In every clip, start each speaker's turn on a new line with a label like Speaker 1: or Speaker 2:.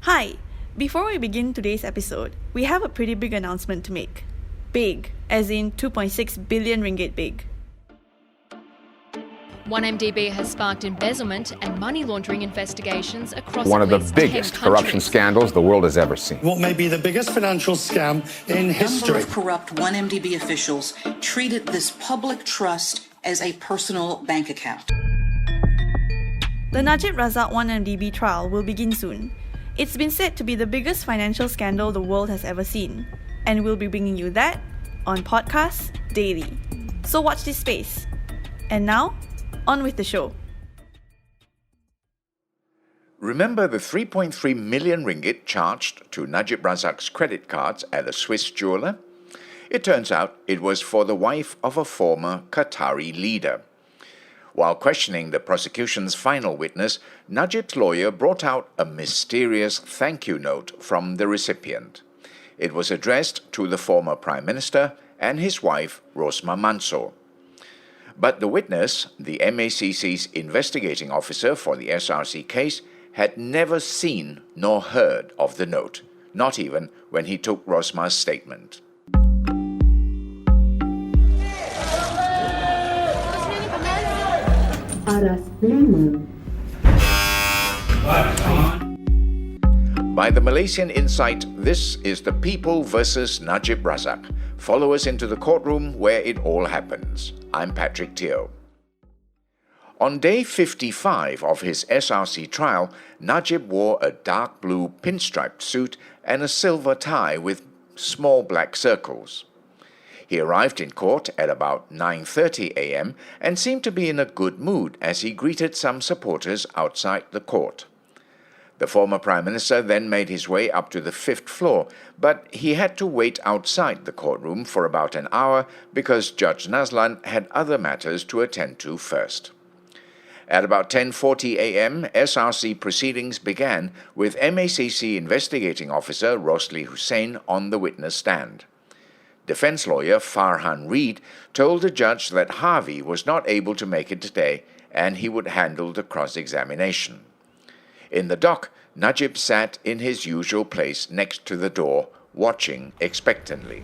Speaker 1: Hi! Before we begin today's episode, we have a pretty big announcement to make. Big, as in 2.6 billion ringgit big.
Speaker 2: 1MDB has sparked embezzlement and money laundering investigations across
Speaker 3: one of the
Speaker 2: at least
Speaker 3: biggest
Speaker 2: 10
Speaker 3: corruption
Speaker 2: countries.
Speaker 3: scandals the world has ever seen.
Speaker 4: What may be the biggest financial scam in
Speaker 5: A number
Speaker 4: history.
Speaker 5: of corrupt 1MDB officials treated this public trust as a personal bank account.
Speaker 1: The Najib Razak 1MDB trial will begin soon. It's been said to be the biggest financial scandal the world has ever seen, and we'll be bringing you that on Podcast Daily. So watch this space. And now, on with the show.
Speaker 6: Remember the 3.3 million ringgit charged to Najib Razak's credit cards at a Swiss jeweler? It turns out it was for the wife of a former Qatari leader. While questioning the prosecution's final witness, Najib's lawyer brought out a mysterious thank you note from the recipient. It was addressed to the former Prime Minister and his wife, Rosmah Mansor. But the witness, the MACC's investigating officer for the SRC case, had never seen nor heard of the note, not even when he took Rosmah's statement. By the Malaysian Insight, this is The People versus Najib Razak. Follow us into the courtroom where it all happens. I'm Patrick Teo. On day 55 of his SRC trial, Najib wore a dark blue pinstriped suit and a silver tie with small black circles. He arrived in court at about 9:30 a.m. and seemed to be in a good mood as he greeted some supporters outside the court. The former Prime Minister then made his way up to the 5th floor, but he had to wait outside the courtroom for about an hour because Judge Nazlan had other matters to attend to first. At about 10:40 a.m., SRC proceedings began with MACC investigating officer Rosli Hussain on the witness stand. Defense lawyer Farhan Reid told the judge that Harvey was not able to make it today and he would handle the cross-examination. In the dock, Najib sat in his usual place next to the door, watching expectantly.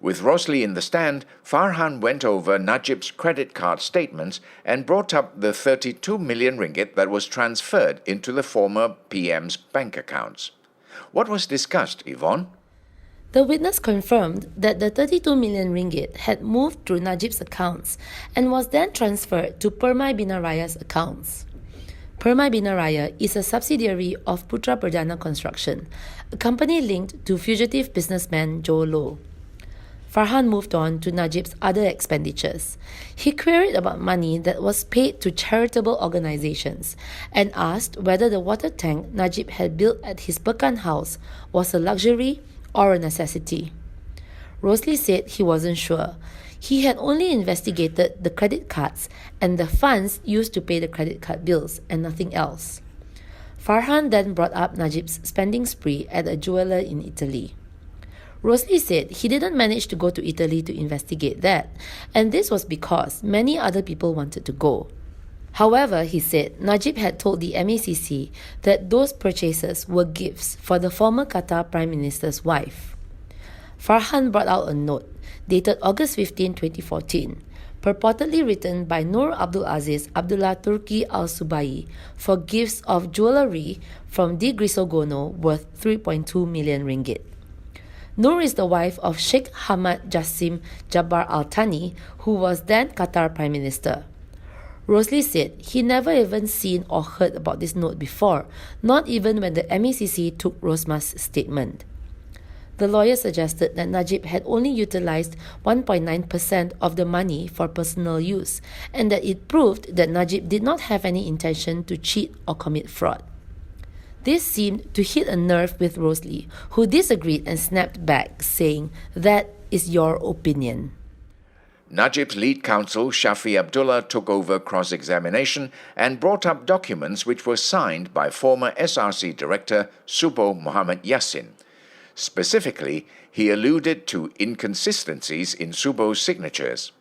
Speaker 6: With Rosli in the stand, Farhan went over Najib's credit card statements and brought up the 32 million ringgit that was transferred into the former PM's bank accounts. What was discussed, Yvonne?
Speaker 7: The witness confirmed that the 32 million ringgit had moved through Najib's accounts and was then transferred to Permai Binaraya's accounts. Permai Binaraya is a subsidiary of Putra Perdana Construction, a company linked to fugitive businessman Joe Low. Farhan moved on to Najib's other expenditures. He queried about money that was paid to charitable organizations and asked whether the water tank Najib had built at his Pekan house was a luxury or a necessity. Rosli said he wasn't sure. He had only investigated the credit cards and the funds used to pay the credit card bills and nothing else. Farhan then brought up Najib's spending spree at a jeweler in Italy. Rosli said he didn't manage to go to Italy to investigate that, and this was because many other people wanted to go. However, he said Najib had told the MACC that those purchases were gifts for the former Qatar Prime Minister's wife. Farhan brought out a note dated August 15, 2014, purportedly written by Nur Abdul Aziz Abdullah Turki Al-Subai for gifts of jewellery from Di Grisogono worth 3.2 million ringgit. Nur is the wife of Sheikh Hamad Jassim Jabbar Al-Thani, who was then Qatar Prime Minister. Rosli said he never even seen or heard about this note before, not even when the MACC took Rosmah's statement. The lawyer suggested that Najib had only utilised 1.9% of the money for personal use, and that it proved that Najib did not have any intention to cheat or commit fraud. This seemed to hit a nerve with Rosli, who disagreed and snapped back, saying, "That is your opinion."
Speaker 6: Najib's lead counsel, Shafi Abdullah, took over cross-examination and brought up documents which were signed by former SRC Director Subo Muhammad Yassin. Specifically, he alluded to inconsistencies in Subo's signatures.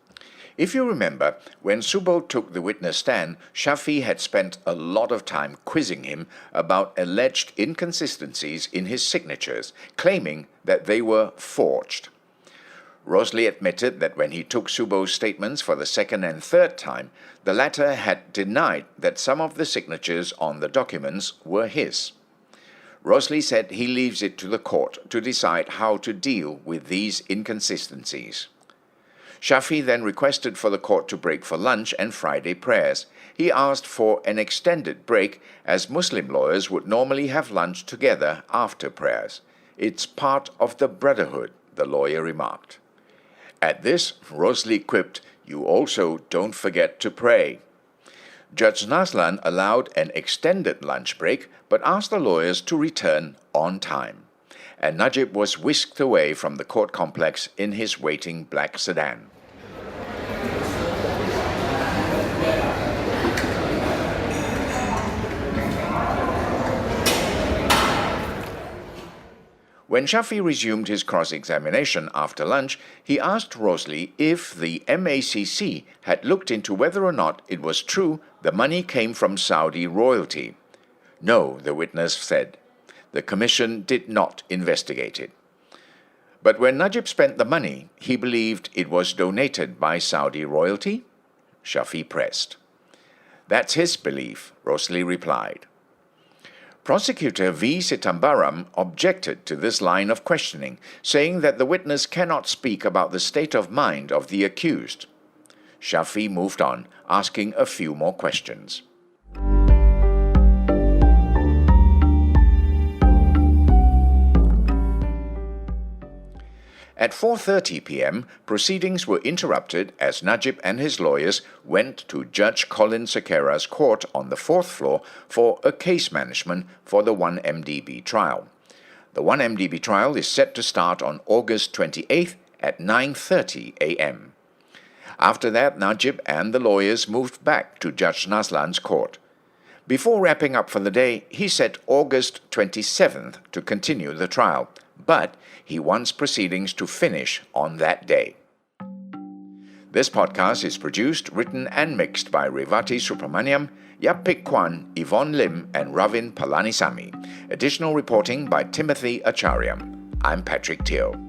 Speaker 6: If you remember, when Subo took the witness stand, Shafi had spent a lot of time quizzing him about alleged inconsistencies in his signatures, claiming that they were forged. Rosli admitted that when he took Subo's statements for the second and third time, the latter had denied that some of the signatures on the documents were his. Rosli said he leaves it to the court to decide how to deal with these inconsistencies. Shafi then requested for the court to break for lunch and Friday prayers. He asked for an extended break, as Muslim lawyers would normally have lunch together after prayers. It's part of the brotherhood, the lawyer remarked. At this, Rosli quipped, "You also don't forget to pray." Judge Naslan allowed an extended lunch break, but asked the lawyers to return on time. And Najib was whisked away from the court complex in his waiting black sedan. When Shafi resumed his cross-examination after lunch, he asked Rosli if the MACC had looked into whether or not it was true the money came from Saudi royalty. No, the witness said. The commission did not investigate it. But when Najib spent the money, he believed it was donated by Saudi royalty? Shafi pressed. That's his belief, Rosli replied. Prosecutor V. Sitambaram objected to this line of questioning, saying that the witness cannot speak about the state of mind of the accused. Shafi moved on, asking a few more questions. At 4:30 p.m., proceedings were interrupted as Najib and his lawyers went to Judge Colin Sequeira's court on the fourth floor for a case management for the 1MDB trial. The 1MDB trial is set to start on August 28th at 9:30 a.m. After that, Najib and the lawyers moved back to Judge Naslan's court. Before wrapping up for the day, he set August 27th to continue the trial, but he wants proceedings to finish on that day. This podcast is produced, written and mixed by Revati Subramaniam, Yapik Kwan, Yvonne Lim and Ravin Palanisamy. Additional reporting by Timothy Acharyam. I'm Patrick Teo.